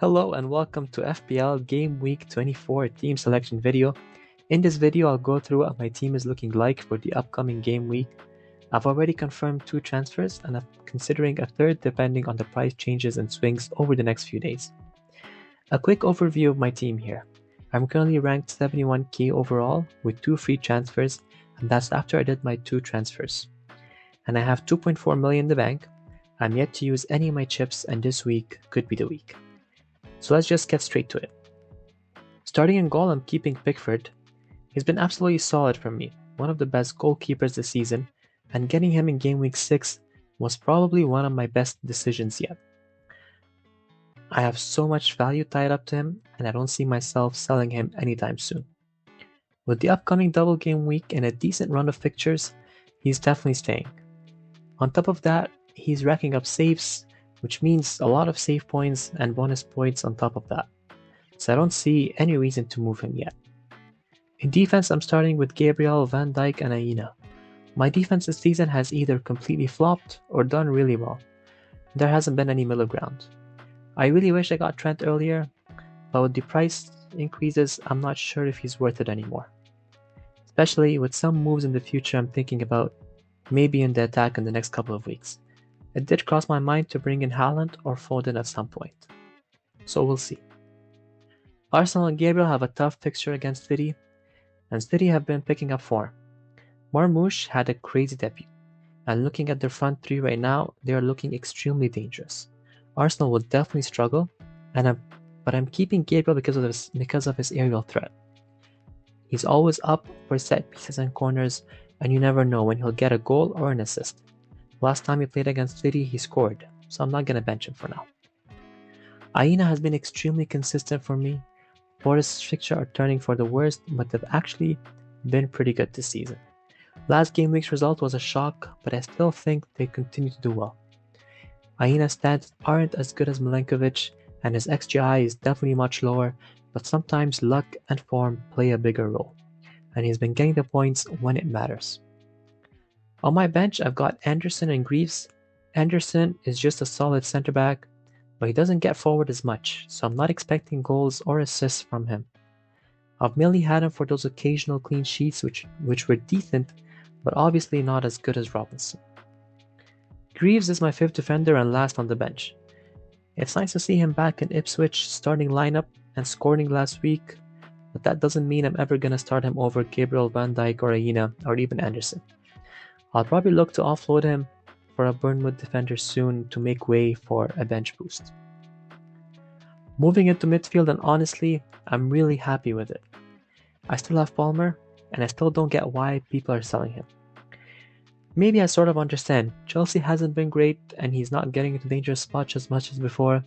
Hello and welcome to FPL Game Week 24 team selection video. In this video, I'll go through what my team is looking like for the upcoming game week. I've already confirmed 2 transfers and I'm considering a third depending on the price changes and swings over the next few days. A quick overview of my team here. I'm currently ranked 71k overall with 2 free transfers, and that's after I did my 2 transfers. And I have 2.4 million in the bank. I'm yet to use any of my chips, and this week could be the week. So let's just get straight to it. Starting in goal, I'm keeping Pickford. He's been absolutely solid for me, one of the best goalkeepers this season, and getting him in game week 6 was probably one of my best decisions yet. I have so much value tied up to him, and I don't see myself selling him anytime soon. With the upcoming double game week and a decent run of fixtures, he's definitely staying. On top of that, he's racking up saves, which means a lot of save points and bonus points on top of that. So I don't see any reason to move him yet. In defense, I'm starting with Gabriel, Van Dijk, and Aina. My defense this season has either completely flopped or done really well. There hasn't been any middle ground. I really wish I got Trent earlier, but with the price increases, I'm not sure if he's worth it anymore. Especially with some moves in the future I'm thinking about, maybe in the attack in the next couple of weeks. It did cross my mind to bring in Haaland or Foden at some point. So we'll see. Arsenal and Gabriel have a tough fixture against City, and City have been picking up form. Marmoush had a crazy debut, and looking at their front three right now, they are looking extremely dangerous. Arsenal will definitely struggle, but I'm keeping Gabriel because of his aerial threat. He's always up for set pieces and corners, and you never know when he'll get a goal or an assist. Last time he played against City, he scored, so I'm not going to bench him for now. Aina has been extremely consistent for me. Forest's fixtures are turning for the worst, but they've actually been pretty good this season. Last game week's result was a shock, but I still think they continue to do well. Aina's stats aren't as good as Milenkovic, and his XGI is definitely much lower, but sometimes luck and form play a bigger role, and he's been getting the points when it matters. On my bench, I've got Anderson and Greaves. Anderson is just a solid centre back, but he doesn't get forward as much, so I'm not expecting goals or assists from him. I've mainly had him for those occasional clean sheets which were decent, but obviously not as good as Robinson. Greaves is my 5th defender and last on the bench. It's nice to see him back in Ipswich starting lineup and scoring last week, but that doesn't mean I'm ever going to start him over Gabriel, Van Dijk or Aina or even Anderson. I'll probably look to offload him for a Bournemouth defender soon to make way for a bench boost. Moving into midfield, and honestly, I'm really happy with it. I still have Palmer, and I still don't get why people are selling him. Maybe I sort of understand. Chelsea hasn't been great, and he's not getting into dangerous spots as much as before,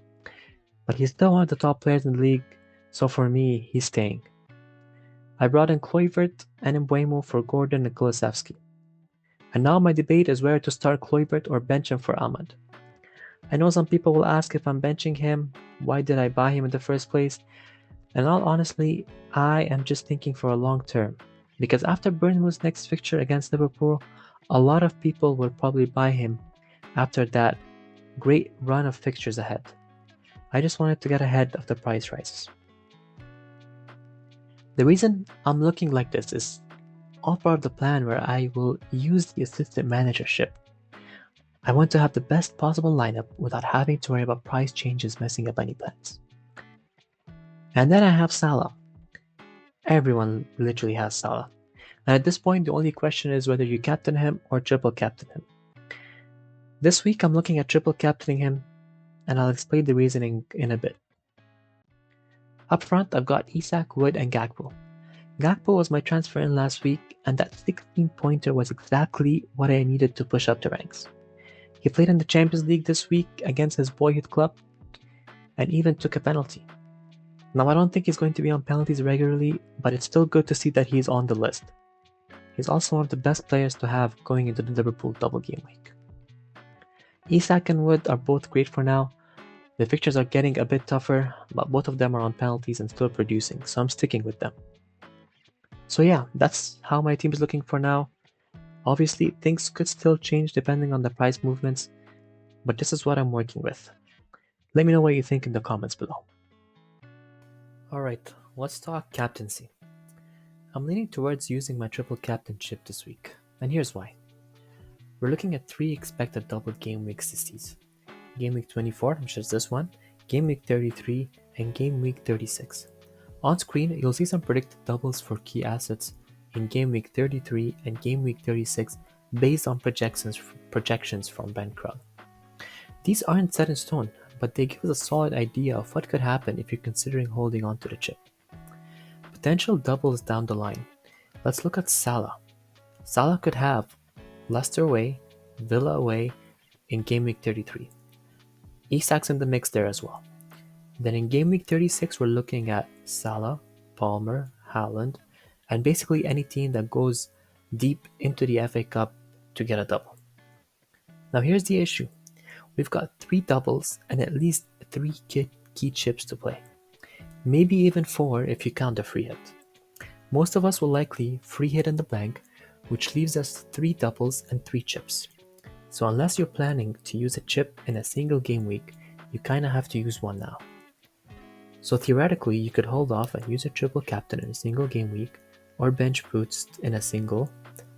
but he's still one of the top players in the league, so for me, he's staying. I brought in Kluivert and Mbeumo for Gordon and Kulusevski. And now my debate is whether to start Kluivert or bench him for Ahmad. I know some people will ask if I'm benching him, why did I buy him in the first place? And all honestly, I am just thinking for a long term. Because after Bournemouth's next fixture against Liverpool, a lot of people will probably buy him after that great run of fixtures ahead. I just wanted to get ahead of the price rises. The reason I'm looking like this is all part of the plan where I will use the assistant managership. I want to have the best possible lineup without having to worry about price changes messing up any plans. And then I have Salah. Everyone literally has Salah. And at this point, the only question is whether you captain him or triple captain him. This week, I'm looking at triple captaining him, and I'll explain the reasoning in a bit. Up front, I've got Isak, Wood, and Gakpo. Gakpo was my transfer in last week, and that 16-pointer was exactly what I needed to push up the ranks. He played in the Champions League this week against his boyhood club, and even took a penalty. Now, I don't think he's going to be on penalties regularly, but it's still good to see that he's on the list. He's also one of the best players to have going into the Liverpool double game week. Isak and Wood are both great for now. The fixtures are getting a bit tougher, but both of them are on penalties and still producing, so I'm sticking with them. So yeah, that's how my team is looking for now. Obviously, things could still change depending on the price movements, but this is what I'm working with. Let me know what you think in the comments below. Alright, let's talk captaincy. I'm leaning towards using my triple captainship this week, and here's why. We're looking at 3 expected double game weeks this season. Game week 24, which is this one, game week 33, and game week 36. On screen, you'll see some predicted doubles for key assets in game week 33 and game week 36 based on projections from Ben Krug. These aren't set in stone, but they give us a solid idea of what could happen if you're considering holding on to the chip. Potential doubles down the line. Let's look at Salah. Salah could have Leicester away, Villa away in game week 33. Isak's in the mix there as well. Then in game week 36, we're looking at Salah, Palmer, Haaland, and basically any team that goes deep into the FA Cup to get a double. Now here's the issue. We've got 3 doubles and at least 3 key chips to play. Maybe even 4 if you count the free hit. Most of us will likely free hit in the blank, which leaves us 3 doubles and 3 chips. So unless you're planning to use a chip in a single game week, you kinda have to use one now. So theoretically, you could hold off and use a triple captain in a single game week, or bench boost in a single,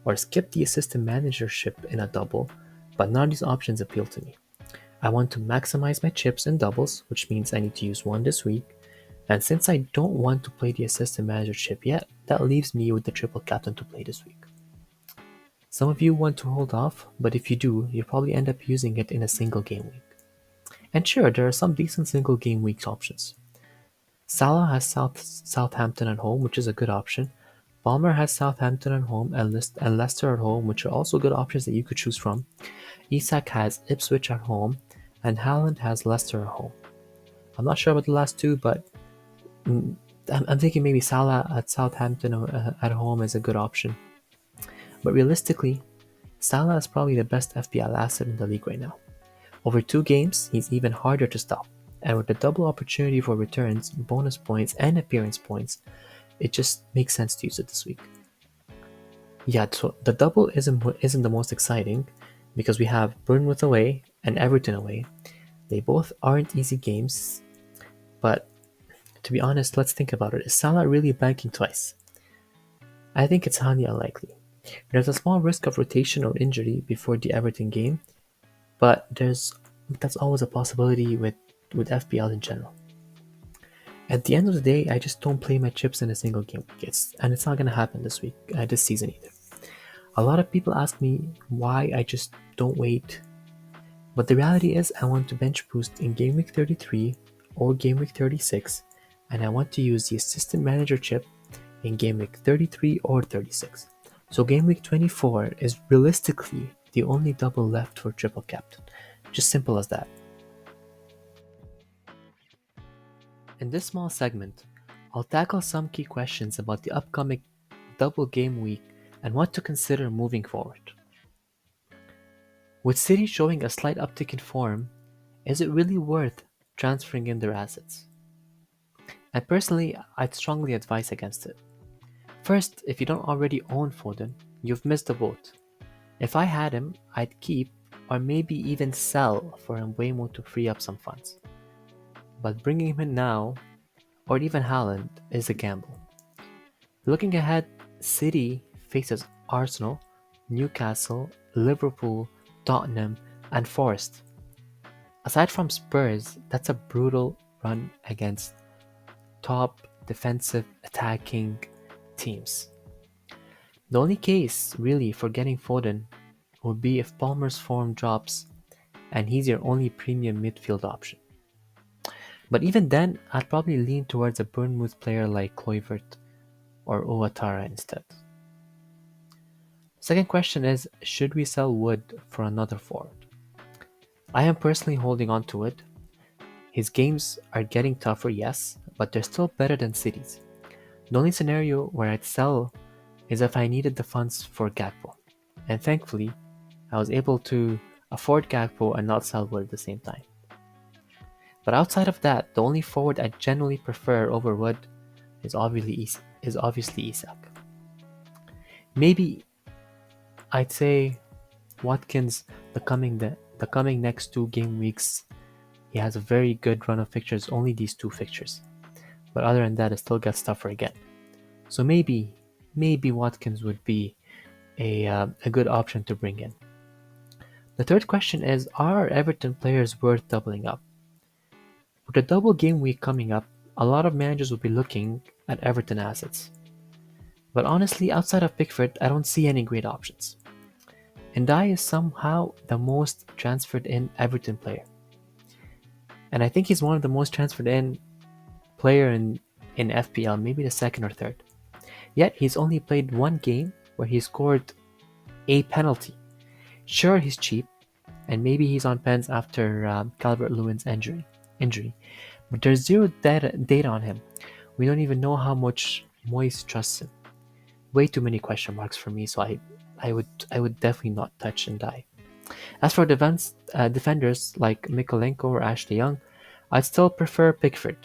or skip the assistant managership in a double, but none of these options appeal to me. I want to maximize my chips in doubles, which means I need to use one this week, and since I don't want to play the assistant managership yet, that leaves me with the triple captain to play this week. Some of you want to hold off, but if you do, you'll probably end up using it in a single game week. And sure, there are some decent single game week options. Salah has Southampton at home, which is a good option. Palmer has Southampton at home and Leicester at home, which are also good options that you could choose from. Isak has Ipswich at home, and Haaland has Leicester at home. I'm not sure about the last two, but I'm thinking maybe Salah at Southampton at home is a good option. But realistically, Salah is probably the best FPL asset in the league right now. Over 2 games, he's even harder to stop. And with the double opportunity for returns, bonus points, and appearance points, it just makes sense to use it this week. Yeah, so the double isn't the most exciting because we have Bournemouth away and Everton away. They both aren't easy games, but to be honest, let's think about it. Is Salah really banking twice? I think it's highly unlikely. There's a small risk of rotation or injury before the Everton game, but that's always a possibility with FPL in general. At the end of the day, I just don't play my chips in a single game week, and it's not going to happen this season either. A lot of people ask me why I just don't wait, but the reality is I want to bench boost in game week 33 or game week 36, and I want to use the assistant manager chip in game week 33 or 36. So game week 24 is realistically the only double left for triple captain. Just simple as that. In this small segment, I'll tackle some key questions about the upcoming double game week and what to consider moving forward. With City showing a slight uptick in form, is it really worth transferring in their assets? And personally, I'd strongly advise against it. First, if you don't already own Foden, you've missed the boat. If I had him, I'd keep or maybe even sell for Mbeumo to free up some funds. But bringing him in now, or even Haaland, is a gamble. Looking ahead, City faces Arsenal, Newcastle, Liverpool, Tottenham, and Forest. Aside from Spurs, that's a brutal run against top defensive attacking teams. The only case really for getting Foden would be if Palmer's form drops and he's your only premium midfield option. But even then, I'd probably lean towards a Bournemouth player like Kluivert or Ouattara instead. Second question is, should we sell Wood for another forward? I am personally holding on to it. His games are getting tougher, yes, but they're still better than City's. The only scenario where I'd sell is if I needed the funds for Gakpo. And thankfully, I was able to afford Gakpo and not sell Wood at the same time. But outside of that, the only forward I generally prefer over Wood is obviously Isak. Maybe I'd say Watkins the coming next 2 game weeks. He has a very good run of fixtures, only these 2 fixtures. but other than that, it still gets tougher again. So maybe Watkins would be a good option to bring in. The third question is, are Everton players worth doubling up? With the double game week coming up, a lot of managers will be looking at Everton assets. But honestly, outside of Pickford, I don't see any great options. Ndiaye is somehow the most transferred in Everton player. And I think he's one of the most transferred in player in FPL, maybe the second or third. Yet he's only played one game where he scored a penalty. Sure, he's cheap, and maybe he's on pens after Calvert-Lewin's injury, but there's zero data on him. We don't even know how much Moyes trusts him. Way too many question marks for me, so I would definitely not touch Ndiaye. As for defenders like Mikolenko or Ashley Young, I'd still prefer Pickford.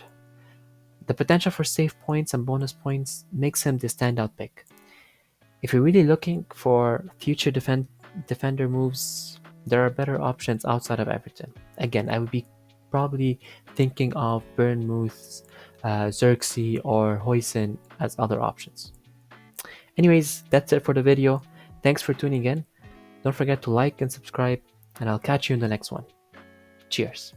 The potential for save points and bonus points makes him the standout pick. If you're really looking for future defender moves, there are better options outside of Everton. Again, I would be probably thinking of Bournemouth's Xerxes or Hoyson as other options. Anyways, that's it for the video. Thanks for tuning in. Don't forget to like and subscribe, and I'll catch you in the next one. Cheers.